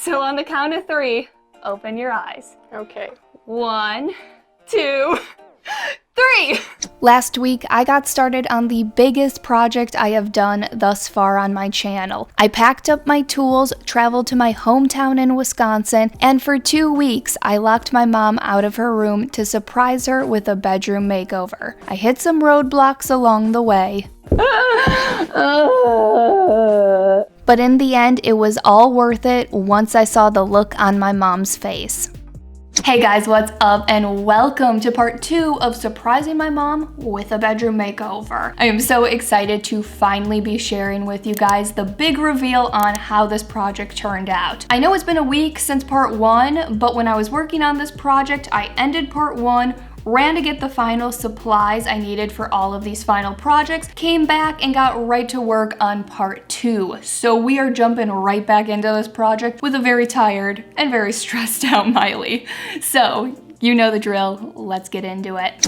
So on the count of 3, open your eyes. Okay. 1, 2, 3. Last week, I got started on the biggest project I have done thus far on my channel. I packed up my tools, traveled to my hometown in Wisconsin, and for 2 weeks, I locked my mom out of her room to surprise her with a bedroom makeover. I hit some roadblocks along the way. But in the end, it was all worth it once I saw the look on my mom's face. Hey guys, what's up, and welcome to part 2 of surprising my mom with a bedroom makeover. I am so excited to finally be sharing with you guys the big reveal on how this project turned out. I know it's been a week since part 1, but when I was working on this project, I ended part 1, ran to get the final supplies I needed for all of these final projects, came back and got right to work on part 2. So we are jumping right back into this project with a very tired and very stressed out Miley. So you know the drill, let's get into it.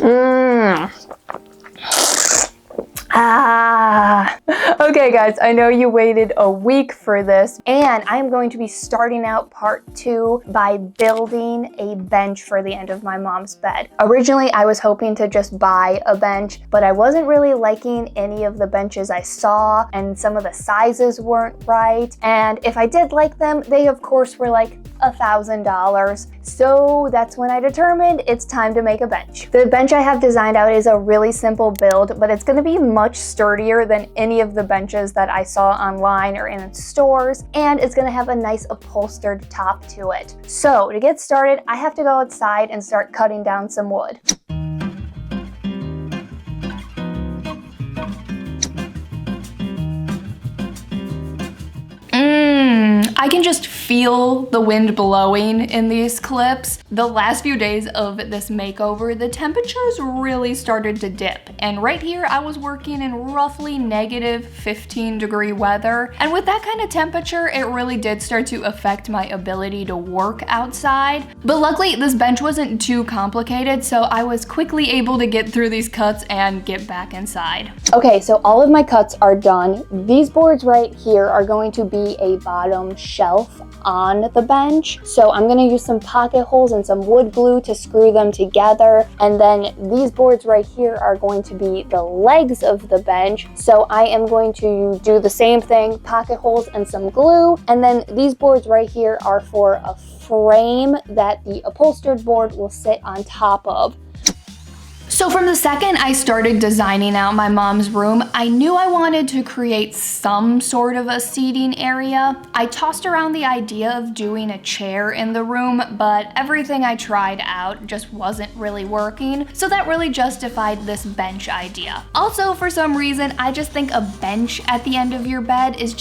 Okay guys, I know you waited a week for this, and I'm going to be starting out part 2 by building a bench for the end of my mom's bed. Originally, I was hoping to just buy a bench, but I wasn't really liking any of the benches I saw, and some of the sizes weren't right. And if I did like them, they of course were like $1,000. So that's when I determined it's time to make a bench. The bench I have designed out is a really simple build, but it's going to be much sturdier than any of the benches that I saw online or in stores, and it's going to have a nice upholstered top to it. So to get started, I have to go outside and start cutting down some wood. I can just feel the wind blowing in these clips. The last few days of this makeover, the temperatures really started to dip. And right here, I was working in roughly -15-degree weather. And with that kind of temperature, it really did start to affect my ability to work outside. But luckily, this bench wasn't too complicated, so I was quickly able to get through these cuts and get back inside. Okay, so all of my cuts are done. These boards right here are going to be a bottom shelf on the bench. So I'm going to use some pocket holes and some wood glue to screw them together. And then these boards right here are going to be the legs of the bench. So I am going to do the same thing, pocket holes and some glue. And then these boards right here are for a frame that the upholstered board will sit on top of. So from the second I started designing out my mom's room, I knew I wanted to create some sort of a seating area. I tossed around the idea of doing a chair in the room, but everything I tried out just wasn't really working, so that really justified this bench idea. Also, for some reason, I just think a bench at the end of your bed is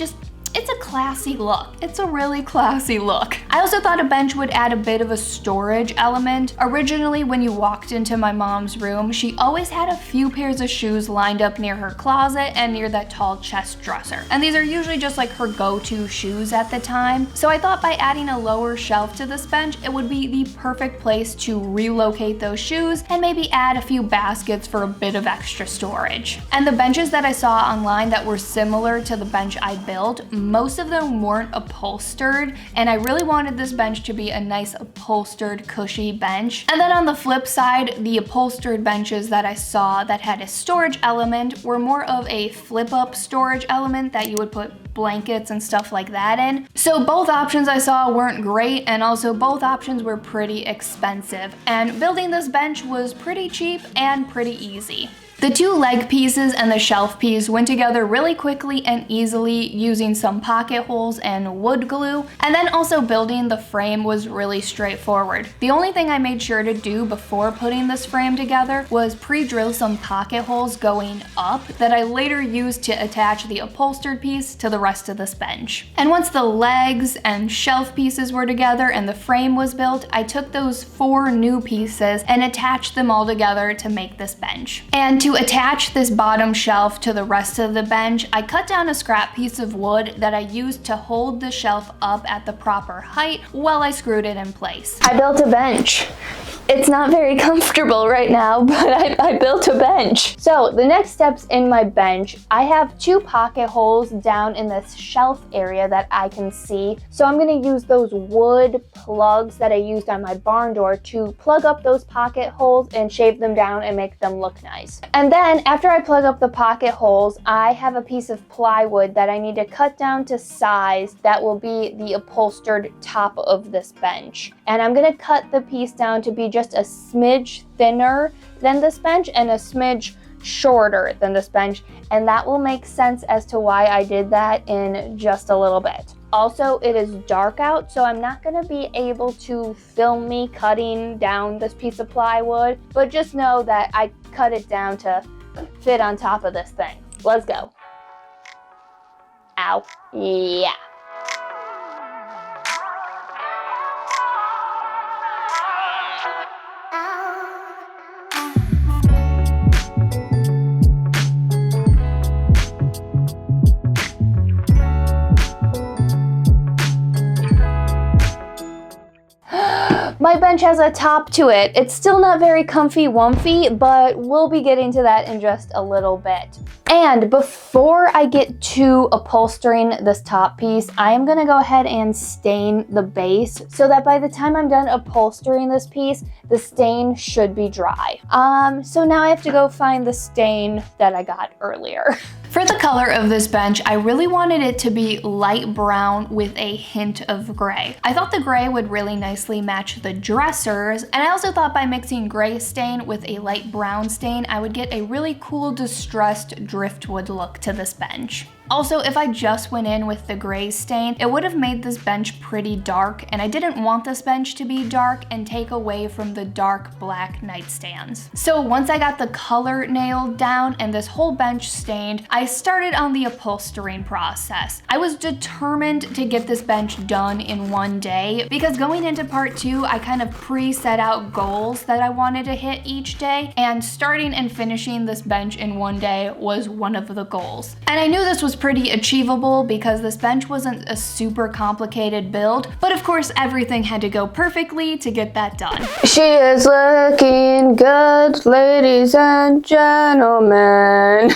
it's a classy look. It's a really classy look. I also thought a bench would add a bit of a storage element. Originally, when you walked into my mom's room, she always had a few pairs of shoes lined up near her closet and near that tall chest dresser. And these are usually just like her go-to shoes at the time. So I thought by adding a lower shelf to this bench, it would be the perfect place to relocate those shoes and maybe add a few baskets for a bit of extra storage. And the benches that I saw online that were similar to the bench I built, most of them weren't upholstered, and I really wanted this bench to be a nice upholstered, cushy bench. And then on the flip side, the upholstered benches that I saw that had a storage element were more of a flip-up storage element that you would put blankets and stuff like that in. So both options I saw weren't great, and also both options were pretty expensive. And building this bench was pretty cheap and pretty easy. The two leg pieces and the shelf piece went together really quickly and easily using some pocket holes and wood glue, and then also building the frame was really straightforward. The only thing I made sure to do before putting this frame together was pre-drill some pocket holes going up that I later used to attach the upholstered piece to the rest of this bench. And once the legs and shelf pieces were together and the frame was built, I took those 4 new pieces and attached them all together to make this bench. And to attach this bottom shelf to the rest of the bench, I cut down a scrap piece of wood that I used to hold the shelf up at the proper height while I screwed it in place. I built a bench. It's not very comfortable right now, but I built a bench. So the next steps in my bench, I have 2 pocket holes down in this shelf area that I can see. So I'm gonna use those wood plugs that I used on my barn door to plug up those pocket holes and shave them down and make them look nice. And then after I plug up the pocket holes, I have a piece of plywood that I need to cut down to size that will be the upholstered top of this bench. And I'm gonna cut the piece down to be just a smidge thinner than this bench and a smidge shorter than this bench, and that will make sense as to why I did that in just a little bit. Also, it is dark out, so I'm not gonna be able to film me cutting down this piece of plywood, but just know that I cut it down to fit on top of this thing. Let's go. Ow. Yeah. My bench has a top to it. It's still not very comfy-wumpy, but we'll be getting to that in just a little bit. And before I get to upholstering this top piece, I am gonna go ahead and stain the base so that by the time I'm done upholstering this piece, the stain should be dry. So now I have to go find the stain that I got earlier. For the color of this bench, I really wanted it to be light brown with a hint of gray. I thought the gray would really nicely match the dressers, and I also thought by mixing gray stain with a light brown stain, I would get a really cool distressed driftwood look to this bench. Also, if I just went in with the gray stain, it would have made this bench pretty dark, and I didn't want this bench to be dark and take away from the dark black nightstands. So once I got the color nailed down and this whole bench stained, I started on the upholstering process. I was determined to get this bench done in one day because going into part 2, I kind of pre-set out goals that I wanted to hit each day, and starting and finishing this bench in one day was one of the goals. And I knew this was pretty achievable because this bench wasn't a super complicated build, but of course everything had to go perfectly to get that done. She is looking good, ladies and gentlemen.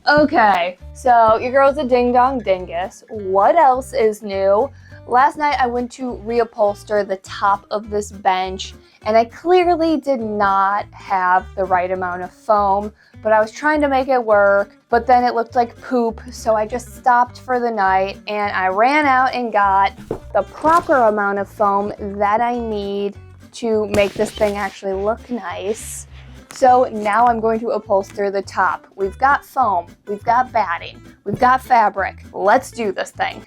Okay, so your girl's a ding dong dingus. What else is new? Last night I went to reupholster the top of this bench, and I clearly did not have the right amount of foam, but I was trying to make it work, but then it looked like poop, so I just stopped for the night and I ran out and got the proper amount of foam that I need to make this thing actually look nice. So now I'm going to upholster the top. We've got foam, we've got batting, we've got fabric. Let's do this thing.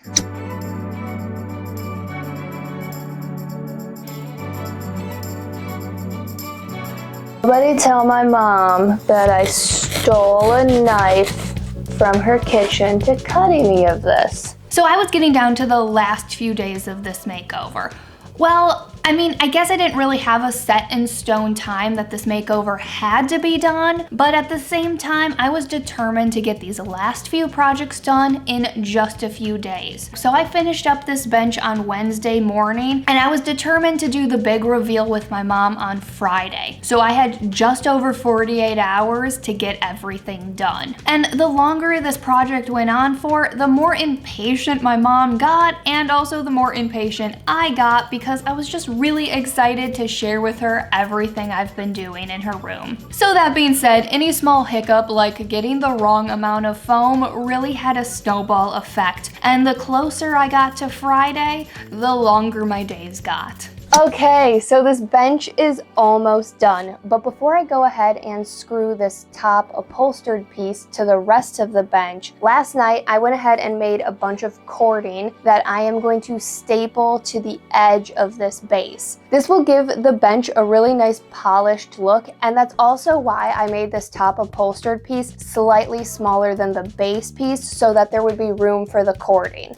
Somebody tell my mom that I stole a knife from her kitchen to cut any of this. So I was getting down to the last few days of this makeover. Well, I mean, I guess I didn't really have a set in stone time that this makeover had to be done, but at the same time, I was determined to get these last few projects done in just a few days. So I finished up this bench on Wednesday morning, and I was determined to do the big reveal with my mom on Friday. So I had just over 48 hours to get everything done. And the longer this project went on for, the more impatient my mom got, and also the more impatient I got because I was just really excited to share with her everything I've been doing in her room. So that being said, any small hiccup like getting the wrong amount of foam really had a snowball effect, and the closer I got to Friday, the longer my days got. Okay, so this bench is almost done, but before I go ahead and screw this top upholstered piece to the rest of the bench, last night I went ahead and made a bunch of cording that I am going to staple to the edge of this base. This will give the bench a really nice polished look, and that's also why I made this top upholstered piece slightly smaller than the base piece so that there would be room for the cording.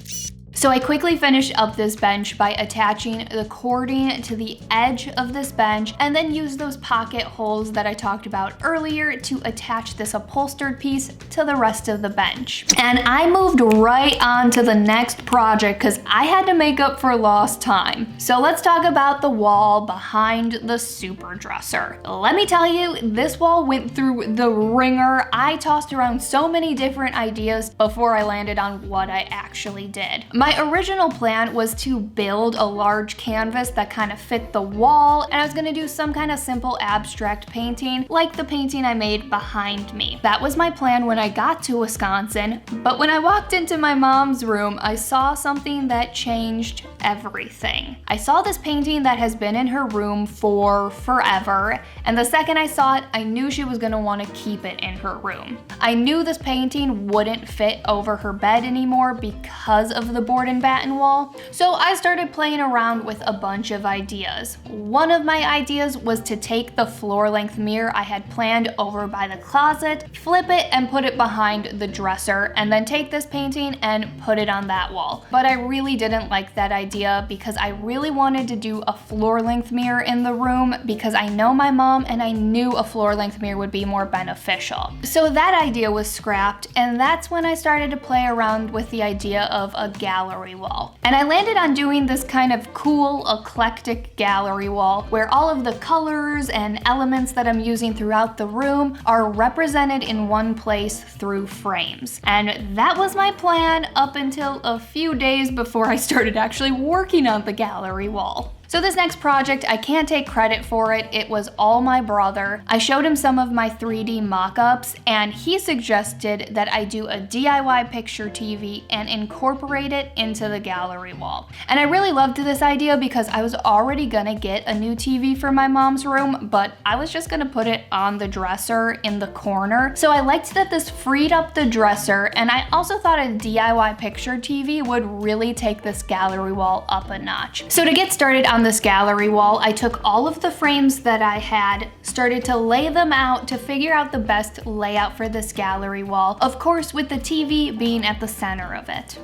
So I quickly finished up this bench by attaching the cording to the edge of this bench and then used those pocket holes that I talked about earlier to attach this upholstered piece to the rest of the bench. And I moved right on to the next project because I had to make up for lost time. So let's talk about the wall behind the super dresser. Let me tell you, this wall went through the ringer. I tossed around so many different ideas before I landed on what I actually did. My original plan was to build a large canvas that kind of fit the wall, and I was gonna do some kind of simple abstract painting like the painting I made behind me. That was my plan when I got to Wisconsin, but when I walked into my mom's room, I saw something that changed everything. I saw this painting that has been in her room for forever, and the second I saw it, I knew she was gonna want to keep it in her room. I knew this painting wouldn't fit over her bed anymore because of the board and batten wall, so I started playing around with a bunch of ideas. One of my ideas was to take the floor-length mirror I had planned over by the closet, flip it and put it behind the dresser, and then take this painting and put it on that wall. But I really didn't like that idea because I really wanted to do a floor-length mirror in the room because I know my mom and I knew a floor-length mirror would be more beneficial. So that idea was scrapped, and that's when I started to play around with the idea of a gallery wall. And I landed on doing this kind of cool, eclectic gallery wall where all of the colors and elements that I'm using throughout the room are represented in one place through frames. And that was my plan up until a few days before I started actually working on the gallery wall. So this next project, I can't take credit for it. It was all my brother. I showed him some of my 3D mock-ups and he suggested that I do a DIY picture TV and incorporate it into the gallery wall. And I really loved this idea because I was already gonna get a new TV for my mom's room, but I was just gonna put it on the dresser in the corner. So I liked that this freed up the dresser, and I also thought a DIY picture TV would really take this gallery wall up a notch. So to get started on this gallery wall, I took all of the frames that I had, started to lay them out to figure out the best layout for this gallery wall, of course with the TV being at the center of it.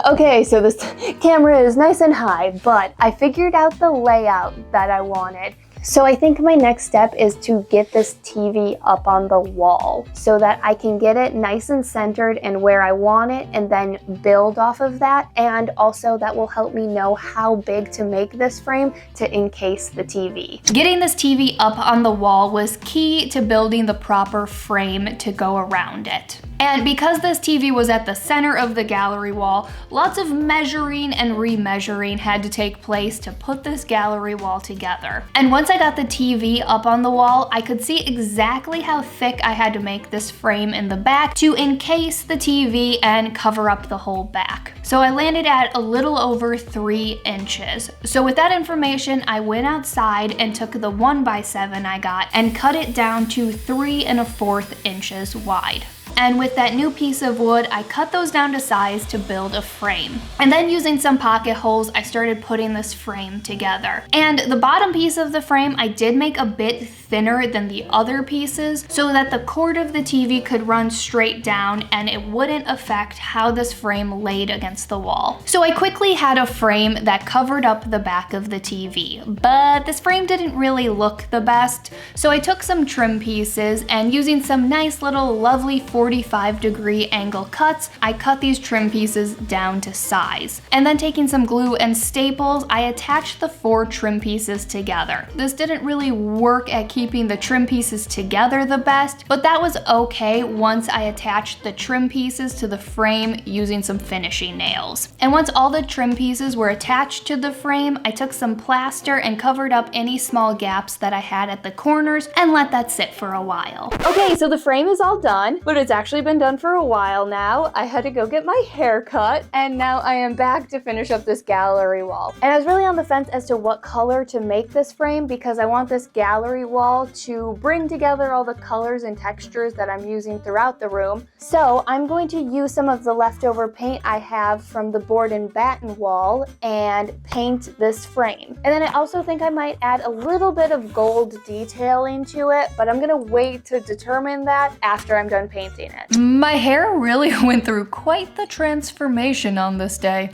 Okay, so this camera is nice and high, but I figured out the layout that I wanted. So I think my next step is to get this TV up on the wall so that I can get it nice and centered and where I want it and then build off of that. And also that will help me know how big to make this frame to encase the TV. Getting this TV up on the wall was key to building the proper frame to go around it. And because this TV was at the center of the gallery wall, lots of measuring and remeasuring had to take place to put this gallery wall together. And once I got the TV up on the wall, I could see exactly how thick I had to make this frame in the back to encase the TV and cover up the whole back. So I landed at a little over 3 inches. So with that information, I went outside and took the 1x7 I got and cut it down to 3 1/4 inches wide. And with that new piece of wood, I cut those down to size to build a frame. And then using some pocket holes, I started putting this frame together. And the bottom piece of the frame, I did make a bit thinner than the other pieces so that the cord of the TV could run straight down and it wouldn't affect how this frame laid against the wall. So I quickly had a frame that covered up the back of the TV, but this frame didn't really look the best. So I took some trim pieces and using some nice little lovely 45-degree angle cuts, I cut these trim pieces down to size. And then taking some glue and staples, I attached the 4 trim pieces together. This didn't really work at keeping the trim pieces together the best, but that was okay once I attached the trim pieces to the frame using some finishing nails. And once all the trim pieces were attached to the frame, I took some plaster and covered up any small gaps that I had at the corners and let that sit for a while. Okay, so the frame is all done, but it's actually been done for a while now. I had to go get my hair cut, and now I am back to finish up this gallery wall. And I was really on the fence as to what color to make this frame because I want this gallery wall to bring together all the colors and textures that I'm using throughout the room. So I'm going to use some of the leftover paint I have from the board and batten wall and paint this frame. And then I also think I might add a little bit of gold detailing to it, but I'm gonna wait to determine that after I'm done painting it. My hair really went through quite the transformation on this day.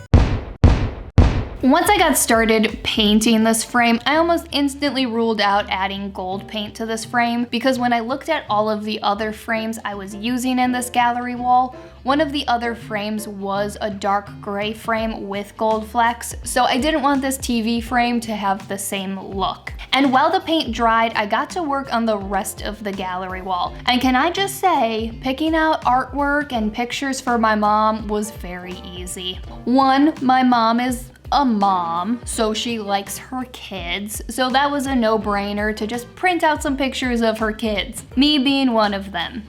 Once I got started painting this frame, I almost instantly ruled out adding gold paint to this frame because when I looked at all of the other frames I was using in this gallery wall, one of the other frames was a dark gray frame with gold flecks, so I didn't want this TV frame to have the same look. And while the paint dried, I got to work on the rest of the gallery wall. And can I just say, picking out artwork and pictures for my mom was very easy. One, my mom is a mom, so she likes her kids, so that was a no-brainer to just print out some pictures of her kids, me being one of them,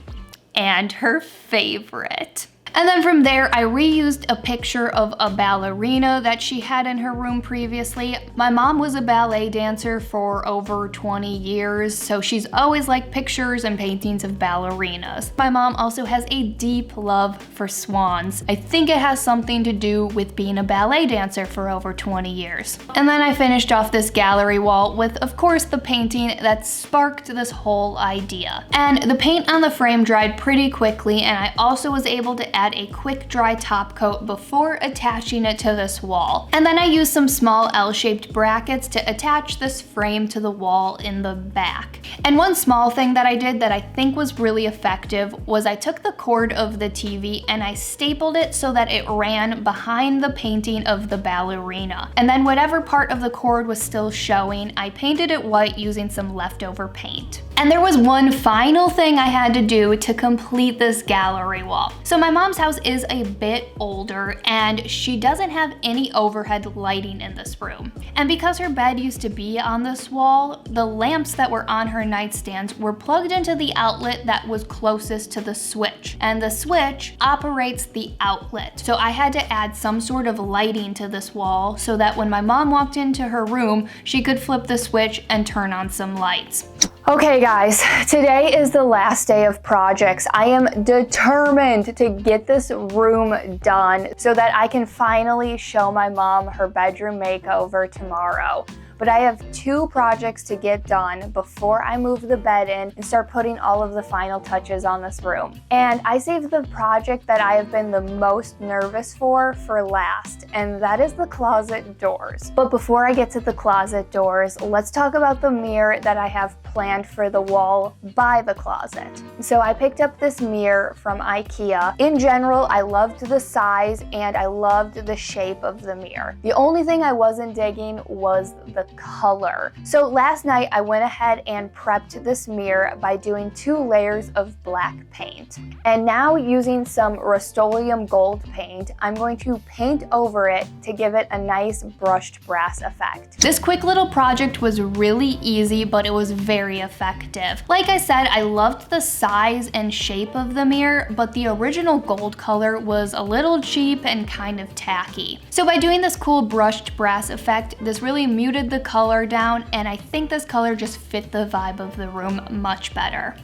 and her favorite. And then from there, I reused a picture of a ballerina that she had in her room previously. My mom was a ballet dancer for over 20 years, so she's always liked pictures and paintings of ballerinas. My mom also has a deep love for swans. I think it has something to do with being a ballet dancer for over 20 years. And then I finished off this gallery wall with, of course, the painting that sparked this whole idea. And the paint on the frame dried pretty quickly, and I also was able to add a quick dry top coat before attaching it to this wall. And then I used some small L-shaped brackets to attach this frame to the wall in the back. And one small thing that I did that I think was really effective was I took the cord of the TV and I stapled it so that it ran behind the painting of the ballerina. And then whatever part of the cord was still showing, I painted it white using some leftover paint. And there was one final thing I had to do to complete this gallery wall. So my mom's house is a bit older and she doesn't have any overhead lighting in this room. And because her bed used to be on this wall, the lamps that were on her nightstands were plugged into the outlet that was closest to the switch. And the switch operates the outlet. So I had to add some sort of lighting to this wall so that when my mom walked into her room, she could flip the switch and turn on some lights. Okay guys, today is the last day of projects. I am determined to get this room done so that I can finally show my mom her bedroom makeover tomorrow. But I have 2 projects to get done before I move the bed in and start putting all of the final touches on this room. And I saved the project that I have been the most nervous for last, and that is the closet doors. But before I get to the closet doors, let's talk about the mirror that I have planned for the wall by the closet. So I picked up this mirror from IKEA. In general, I loved the size and I loved the shape of the mirror. The only thing I wasn't digging was the color. So last night I went ahead and prepped this mirror by doing 2 layers of black paint. And now using some Rust-Oleum gold paint, I'm going to paint over it to give it a nice brushed brass effect. This quick little project was really easy, but it was very effective. Like I said, I loved the size and shape of the mirror, but the original gold color was a little cheap and kind of tacky. So by doing this cool brushed brass effect, this really muted the color down, and I think this color just fit the vibe of the room much better.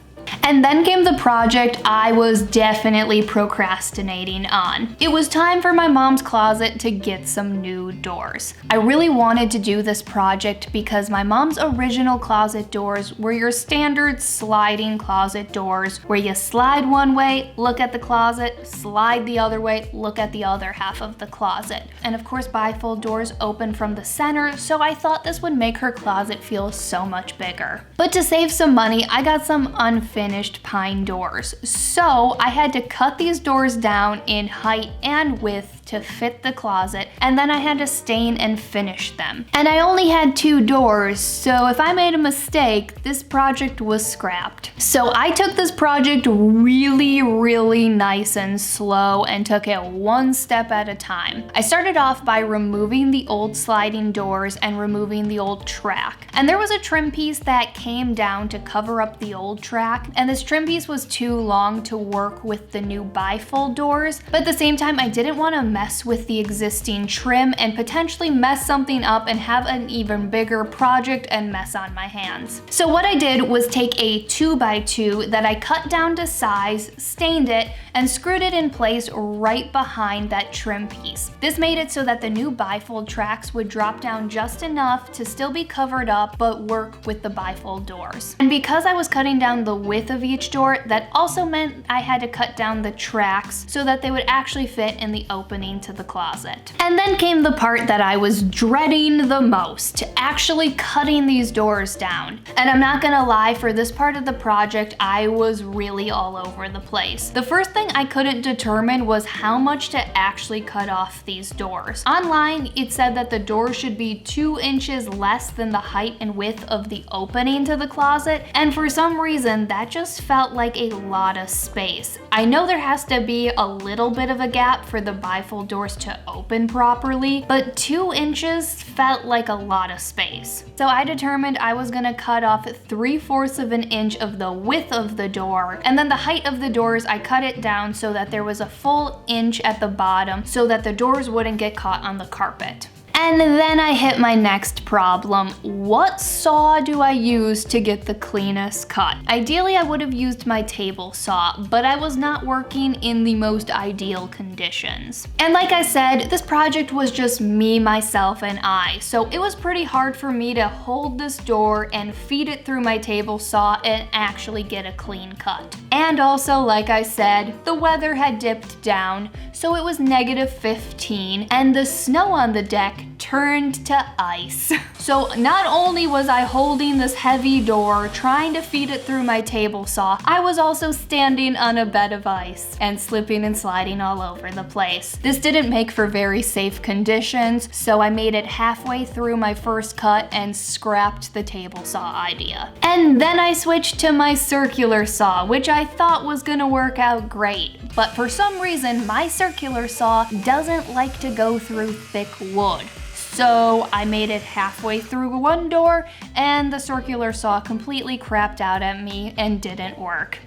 And then came the project I was definitely procrastinating on. It was time for my mom's closet to get some new doors. I really wanted to do this project because my mom's original closet doors were your standard sliding closet doors where you slide one way, look at the closet, slide the other way, look at the other half of the closet. And of course bifold doors open from the center, so I thought this would make her closet feel so much bigger. But to save some money, I got some unfinished pine doors. So I had to cut these doors down in height and width to fit the closet, and then I had to stain and finish them. And I only had 2 doors, so if I made a mistake, this project was scrapped. So I took this project really nice and slow and took it one step at a time. I started off by removing the old sliding doors and removing the old track. And there was a trim piece that came down to cover up the old track, and this trim piece was too long to work with the new bifold doors, but at the same time I didn't want to mess with the existing trim and potentially mess something up and have an even bigger project and mess on my hands. So what I did was take a 2x2 that I cut down to size, stained it, and screwed it in place right behind that trim piece. This made it so that the new bifold tracks would drop down just enough to still be covered up but work with the bifold doors. And because I was cutting down the width of each door, that also meant I had to cut down the tracks so that they would actually fit in the opening to the closet. And then came the part that I was dreading the most, actually cutting these doors down. And I'm not gonna lie, for this part of the project, I was really all over the place. The first thing I couldn't determine was how much to actually cut off these doors. Online, it said that the doors should be 2 inches less than the height and width of the opening to the closet, and for some reason, that just felt like a lot of space. I know there has to be a little bit of a gap for the bifold doors to open properly, but 2 inches felt like a lot of space. So I determined I was gonna cut off 3/4 of an inch of the width of the door, and then the height of the doors, I cut it down so that there was a full inch at the bottom so that the doors wouldn't get caught on the carpet. And then I hit my next problem. What saw do I use to get the cleanest cut? Ideally, I would have used my table saw, but I was not working in the most ideal conditions. And like I said, this project was just me, myself, and I, so it was pretty hard for me to hold this door and feed it through my table saw and actually get a clean cut. And also, like I said, the weather had dipped down, so it was -15, and the snow on the deck turned to ice. So not only was I holding this heavy door, trying to feed it through my table saw, I was also standing on a bed of ice and slipping and sliding all over the place. This didn't make for very safe conditions, so I made it halfway through my first cut and scrapped the table saw idea. And then I switched to my circular saw, which I thought was gonna work out great. But for some reason, my circular saw doesn't like to go through thick wood. So I made it halfway through one door and the circular saw completely crapped out at me and didn't work.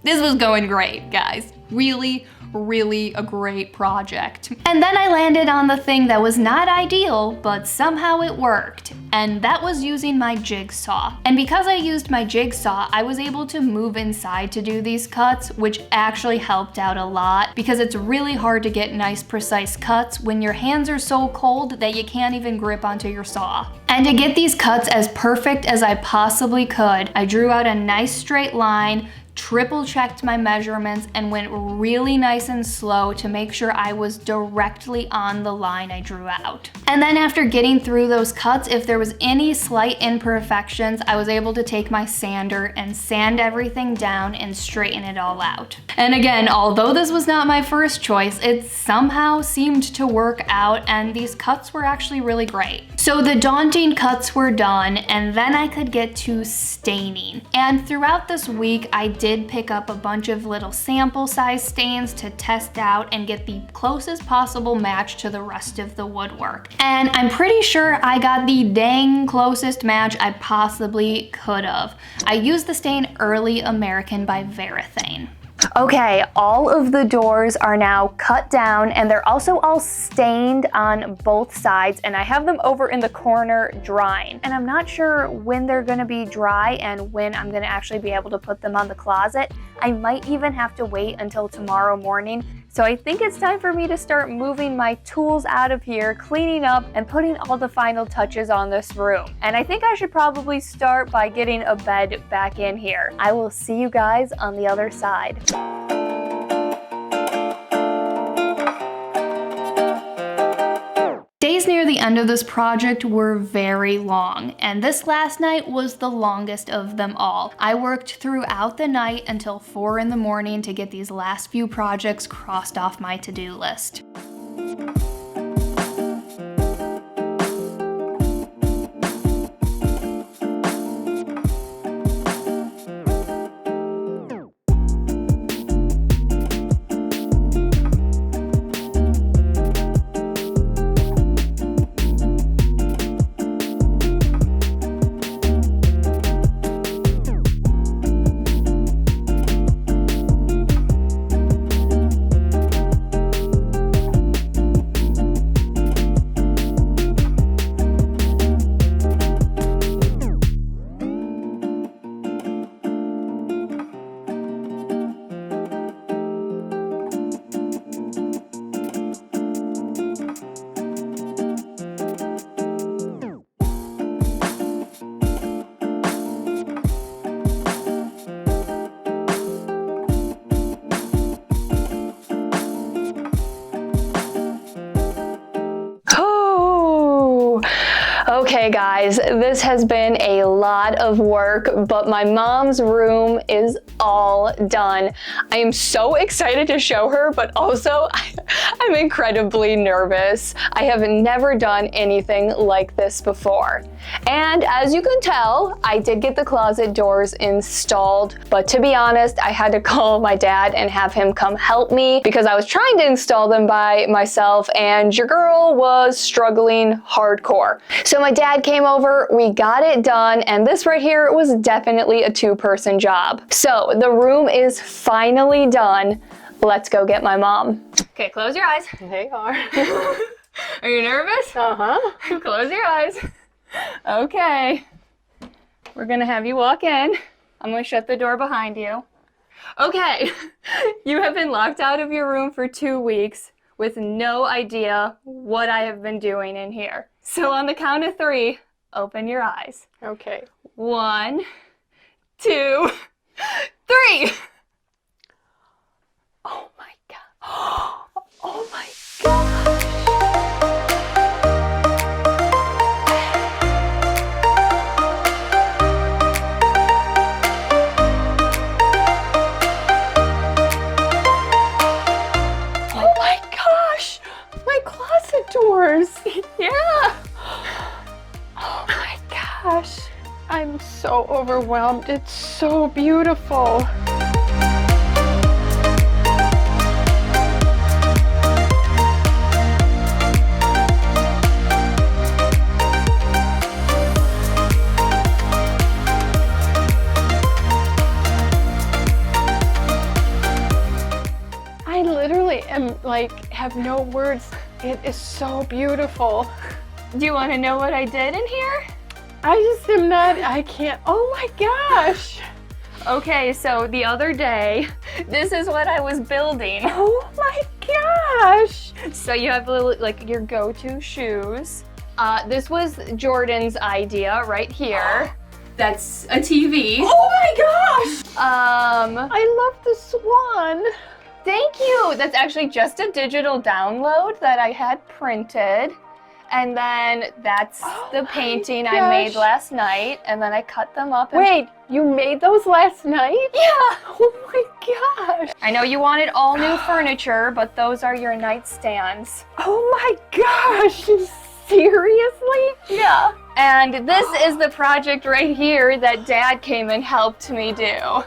This was going great, guys. Really a great project. And then I landed on the thing that was not ideal, but somehow it worked. And that was using my jigsaw. And because I used my jigsaw, I was able to move inside to do these cuts, which actually helped out a lot because it's really hard to get nice, precise cuts when your hands are so cold that you can't even grip onto your saw. And to get these cuts as perfect as I possibly could, I drew out a nice straight line, triple checked my measurements, and went really nice and slow to make sure I was directly on the line I drew out. And then after getting through those cuts, if there was any slight imperfections, I was able to take my sander and sand everything down and straighten it all out. And again, although this was not my first choice, it somehow seemed to work out, and these cuts were actually really great. So the daunting cuts were done, and then I could get to staining. And throughout this week, I did pick up a bunch of little sample size stains to test out and get the closest possible match to the rest of the woodwork. And I'm pretty sure I got the dang closest match I possibly could have. I used the stain Early American by Varathane. Okay, all of the doors are now cut down and they're also all stained on both sides, and I have them over in the corner drying. And I'm not sure when they're gonna be dry and when I'm gonna actually be able to put them on the closet. I might even have to wait until tomorrow morning. So I think it's time for me to start moving my tools out of here, cleaning up, and putting all the final touches on this room. And I think I should probably start by getting a bed back in here. I will see you guys on the other side. Days near the end of this project were very long, and this last night was the longest of them all. I worked throughout the night until 4 in the morning to get these last few projects crossed off my to-do list. Okay guys, this has been a lot of work, but my mom's room is all done. I am so excited to show her, but also I'm incredibly nervous. I have never done anything like this before. And as you can tell, I did get the closet doors installed, but to be honest, I had to call my dad and have him come help me because I was trying to install them by myself and your girl was struggling hardcore. So my dad came over, we got it done, and this right here was definitely a two-person job. So the room is finally done. Let's go get my mom. Okay, close your eyes. They are. Are you nervous? Uh-huh. Close your eyes. Okay. We're gonna have you walk in. I'm gonna shut the door behind you. Okay. You have been locked out of your room for 2 weeks with no idea what I have been doing in here. So on the count of 3, open your eyes. Okay. 1, 2, 3. Oh my God. Oh my God. Oh my gosh. My closet doors. Yeah. Oh my gosh. I'm so overwhelmed. It's so beautiful. I literally am like, have no words. It is so beautiful. Do you want to know what I did in here? I just am not, I can't, oh my gosh. Okay, so the other day, this is what I was building. Oh my gosh. So you have little, like your go-to shoes. This was Jordan's idea right here. That's a TV. Oh my gosh. I I love the swan. Thank you. That's actually just a digital download that I had printed. And then that's the painting I made last night. And then I cut them up. And Wait, you made those last night? yeah. Oh my gosh. I know you wanted all new furniture, but those are your nightstands. Oh my gosh. Seriously? Yeah. And this is the project right here that Dad came and helped me do.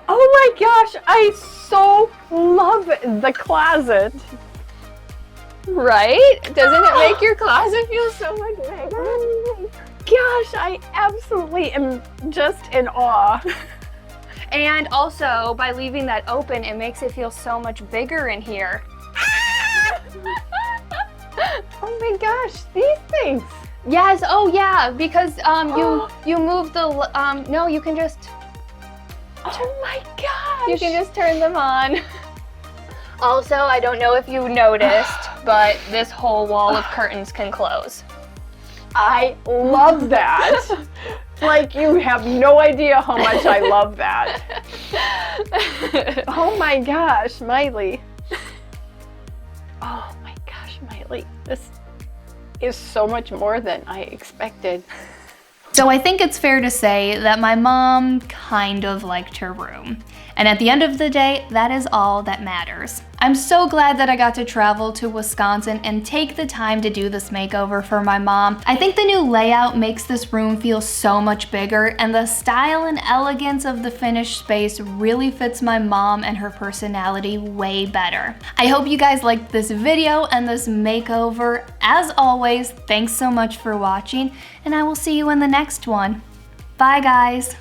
Oh my gosh, I so love the closet. Right? Doesn't it make your closet feel so much bigger? Oh my gosh, I absolutely am just in awe. And also, by leaving that open, it makes it feel so much bigger in here. Oh my gosh, these things. Yes, oh yeah, because you move the, no, you can just, Oh my gosh. you can just turn them on. Also, I don't know if you noticed, but this whole wall of curtains can close. I love that. Like, you have no idea how much I love that. Oh my gosh, Miley. Oh my gosh, Miley. This is so much more than I expected. So I think it's fair to say that my mom kind of liked her room. And at the end of the day, that is all that matters. I'm so glad that I got to travel to Wisconsin and take the time to do this makeover for my mom. I think the new layout makes this room feel so much bigger, and the style and elegance of the finished space really fits my mom and her personality way better. I hope you guys liked this video and this makeover. As always, thanks so much for watching, and I will see you in the next one. Bye guys!